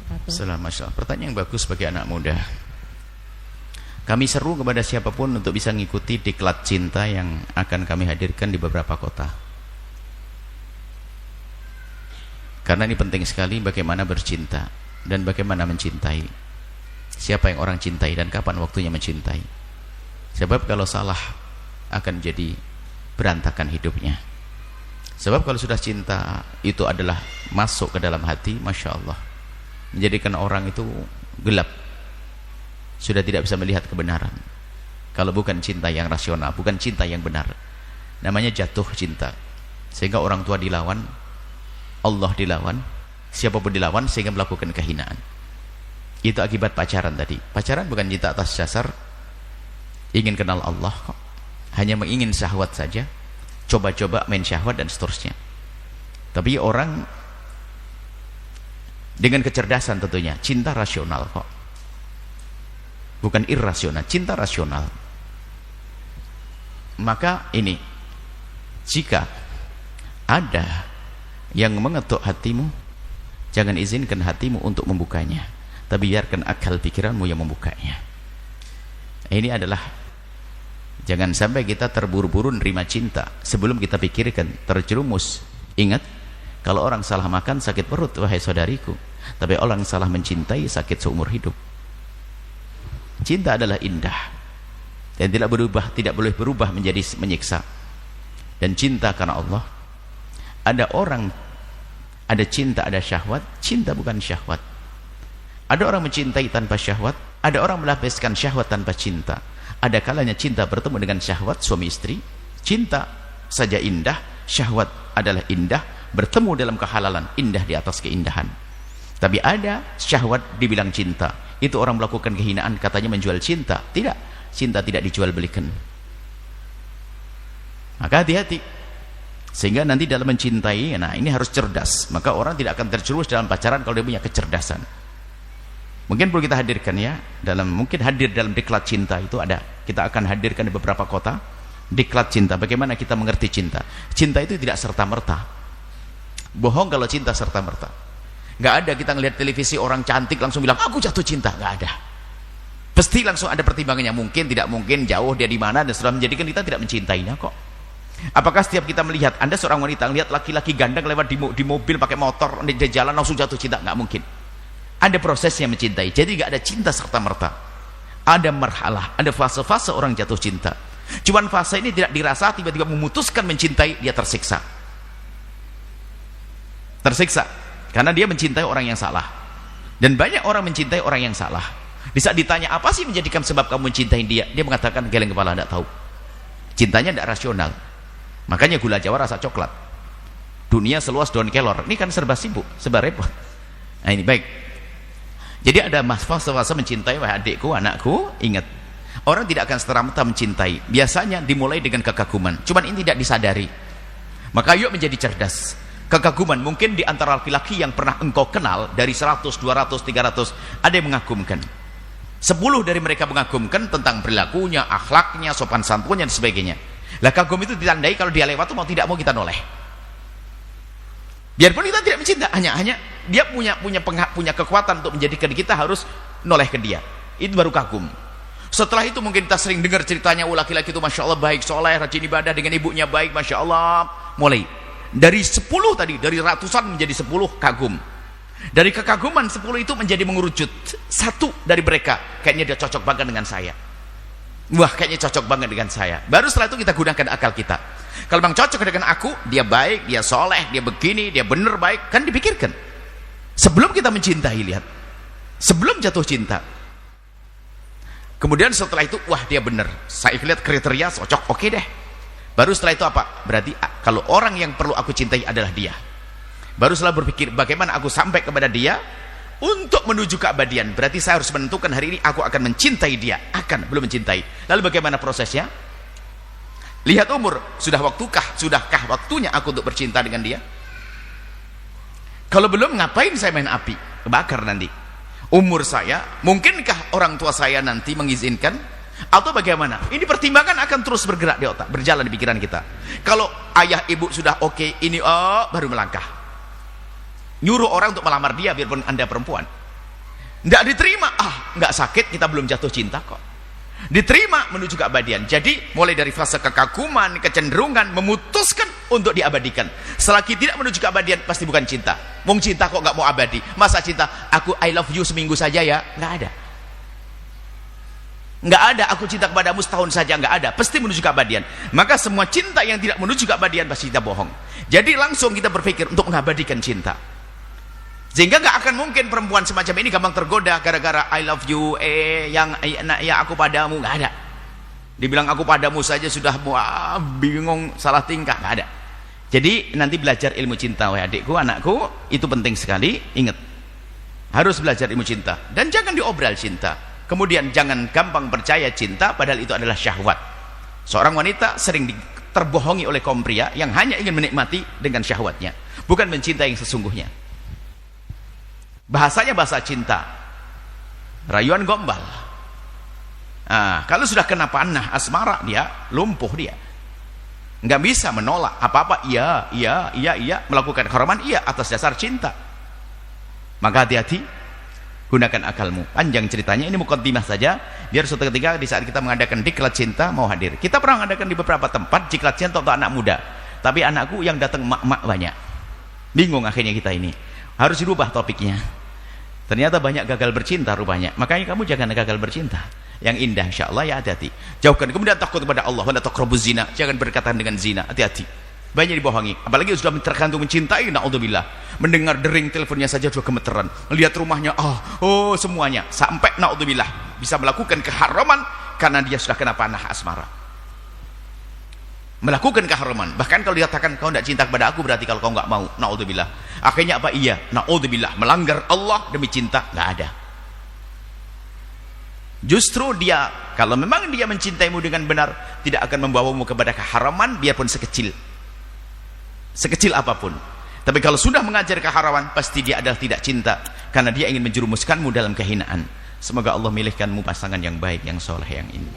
wabarakatuh. Assalamualaikum. Pertanyaan yang bagus bagi anak muda. Kami seru kepada siapapun untuk bisa mengikuti diklat cinta yang akan kami hadirkan di beberapa kota. Karena ini penting sekali bagaimana bercinta dan bagaimana mencintai. Siapa yang orang cintai dan kapan waktunya mencintai. Sebab kalau salah akan jadi berantakan hidupnya. Sebab kalau sudah cinta itu adalah masuk ke dalam hati, Masya Allah, menjadikan orang itu gelap, sudah tidak bisa melihat kebenaran. Kalau bukan cinta yang rasional, bukan cinta yang benar, namanya jatuh cinta. Sehingga orang tua dilawan, Allah dilawan, siapapun dilawan, sehingga melakukan kehinaan. Itu akibat pacaran tadi. Pacaran bukan cinta atas dasar ingin kenal Allah kok, hanya mengingin syahwat saja, coba-coba main syahwat dan seterusnya. Tapi orang dengan kecerdasan tentunya, cinta rasional kok, bukan irrasional, cinta rasional. Maka ini, jika ada yang mengetuk hatimu, jangan izinkan hatimu untuk membukanya, tapi biarkan akal pikiranmu yang membukanya. Ini adalah, jangan sampai kita terburu-buru nerima cinta sebelum kita pikirkan, terjerumus. Ingat, kalau orang salah makan sakit perut, wahai saudariku, tapi orang salah mencintai sakit seumur hidup. Cinta adalah indah dan tidak boleh berubah menjadi menyiksa. Dan cinta karena Allah. Ada orang, ada cinta, ada syahwat. Cinta bukan syahwat. Ada orang mencintai tanpa syahwat, ada orang melampiaskan syahwat tanpa cinta. Ada kalanya cinta bertemu dengan syahwat, suami istri. Cinta saja indah, syahwat adalah indah, bertemu dalam kehalalan, indah di atas keindahan. Tapi ada syahwat dibilang cinta, itu orang melakukan kehinaan, katanya menjual cinta. Tidak, cinta tidak dijual belikan. Maka hati-hati, sehingga nanti dalam mencintai, nah ini harus cerdas. Maka orang tidak akan terjerumus dalam pacaran kalau dia punya kecerdasan. Mungkin perlu kita hadirkan ya, mungkin hadir dalam diklat cinta itu ada. Kita akan hadirkan di beberapa kota diklat cinta, bagaimana kita mengerti cinta. Cinta itu tidak serta-merta. Bohong kalau cinta serta-merta. Nggak ada kita ngelihat televisi orang cantik langsung bilang aku jatuh cinta, nggak ada. Pasti langsung ada pertimbangannya, mungkin, tidak mungkin, jauh dia di mana, dan sudah menjadikan kita tidak mencintainya kok. Apakah setiap kita melihat, Anda seorang wanita melihat laki-laki gandeng lewat di mobil pakai motor di jalan langsung jatuh cinta? Nggak mungkin. Ada prosesnya mencintai. Jadi nggak ada cinta serta-merta. Ada marhalah, ada fase-fase orang jatuh cinta. Cuman fase ini tidak dirasa, tiba-tiba memutuskan mencintai, dia tersiksa. Tersiksa karena dia mencintai orang yang salah. Dan banyak orang mencintai orang yang salah. Di saat ditanya apa sih menjadikan sebab kamu mencintai dia, dia mengatakan geleng kepala, tidak tahu. Cintanya tidak rasional. Makanya gula Jawa rasa coklat. Dunia seluas daun kelor. Ini kan serba sibuk, serba repot. Nah ini baik. Jadi ada fase-fase mencintai, wahai adikku, anakku, ingat, orang tidak akan serta-merta mencintai. Biasanya dimulai dengan kekaguman, cuman ini tidak disadari. Maka yuk menjadi cerdas. Kekaguman mungkin di antara laki-laki yang pernah engkau kenal, dari 100, 200, 300, ada yang mengagumkan. 10 dari mereka mengagumkan tentang perilakunya, akhlaknya, sopan santunnya dan sebagainya. Lah kagum itu ditandai kalau dia lewat, mau tidak mau kita noleh. Biarpun kita tidak mencinta, hanya dia punya kekuatan untuk menjadikan kita harus noleh ke dia. Itu baru kagum. Setelah itu mungkin kita sering dengar ceritanya, laki-laki itu Masya Allah baik, soleh, rajin ibadah, dengan ibunya baik, Masya Allah. Mulai dari 10 tadi, dari ratusan menjadi 10 kagum. Dari kekaguman 10 itu menjadi mengerucut. Satu dari mereka kayaknya dia cocok banget dengan saya. Wah, kayaknya cocok banget dengan saya. Baru setelah itu kita gunakan akal kita. Kalau memang cocok dengan aku, dia baik, dia soleh, dia begini, dia benar baik, kan dipikirkan. Sebelum kita mencintai, lihat. Sebelum jatuh cinta. Kemudian setelah itu, wah dia benar. Saya lihat kriteria cocok, oke deh. Baru setelah itu apa? Berarti kalau orang yang perlu aku cintai adalah dia. Baru setelah berpikir bagaimana aku sampai kepada dia untuk menuju keabadian. Berarti saya harus menentukan hari ini aku akan mencintai dia. Belum mencintai. Lalu bagaimana prosesnya? Lihat umur, sudahkah waktunya aku untuk bercinta dengan dia? Kalau belum, ngapain saya main api? Kebakar nanti. Umur saya, mungkinkah orang tua saya nanti mengizinkan? Atau bagaimana? Ini pertimbangan akan terus bergerak di otak, berjalan di pikiran kita. Kalau ayah ibu sudah oke, ini baru melangkah. Nyuruh orang untuk melamar dia, biarpun Anda perempuan. Tidak diterima, nggak sakit, kita belum jatuh cinta kok. Diterima menuju keabadian. Jadi mulai dari fase kekaguman, kecenderungan, memutuskan untuk diabadikan. Selagi tidak menuju keabadian, pasti bukan cinta. Wong cinta kok nggak mau abadi? Masa cinta aku I love you seminggu saja ya? Nggak ada. Nggak ada. Aku cinta kepadamu setahun saja, nggak ada. Pasti menuju keabadian. Maka semua cinta yang tidak menuju keabadian pasti kita bohong. Jadi langsung kita berpikir untuk mengabadikan cinta. Sehingga nggak akan mungkin perempuan semacam ini gampang tergoda gara-gara I love you, ya aku padamu, nggak ada. Dibilang aku padamu saja sudah bingung, salah tingkah, nggak ada. Jadi nanti belajar ilmu cinta, wahai adikku, anakku, itu penting sekali. Ingat, harus belajar ilmu cinta dan jangan diobral cinta. Kemudian jangan gampang percaya cinta, padahal itu adalah syahwat. Seorang wanita sering terbohongi oleh kaum pria yang hanya ingin menikmati dengan syahwatnya, bukan mencintai yang sesungguhnya. Bahasanya bahasa cinta, rayuan gombal. Kalau sudah kena panah asmara, dia lumpuh, dia nggak bisa menolak apa-apa. Iya, melakukan keharaman iya atas dasar cinta. Maka hati-hati, gunakan akalmu. Panjang ceritanya, ini mukaddimah saja biar suatu ketika di saat kita mengadakan diklat cinta mau hadir. Kita pernah mengadakan di beberapa tempat diklat cinta untuk anak muda, tapi anakku yang datang mak-mak banyak. Bingung akhirnya kita ini, harus dirubah topiknya. Ternyata banyak gagal bercinta rupanya. Makanya kamu jangan gagal bercinta. Yang indah insyaallah, ya hati-hati. Jauhkan. Kemudian takut kepada Allah, wala taqrabuz zina. Jangan berkaitan dengan zina, hati-hati. Banyak dibohongi. Apalagi sudah tergantung mencintai, naudzubillah. Mendengar dering teleponnya saja sudah gemeteran. Melihat rumahnya, semuanya. Sampai naudzubillah bisa melakukan keharaman karena dia sudah kena panah asmara. Melakukan keharaman. Bahkan kalau dikatakan kau tidak cinta kepada aku, berarti kalau kau nggak mau, naudzubillah. Akhirnya apa? Iya, naudzubillah, melanggar Allah demi cinta. Nggak ada. Justru dia, kalau memang dia mencintaimu dengan benar, tidak akan membawamu kepada keharaman biarpun sekecil apapun. Tapi kalau sudah mengajar keharaman, pasti dia adalah tidak cinta, karena dia ingin menjerumuskanmu dalam kehinaan. Semoga Allah milihkanmu pasangan yang baik, yang soleh, yang ini.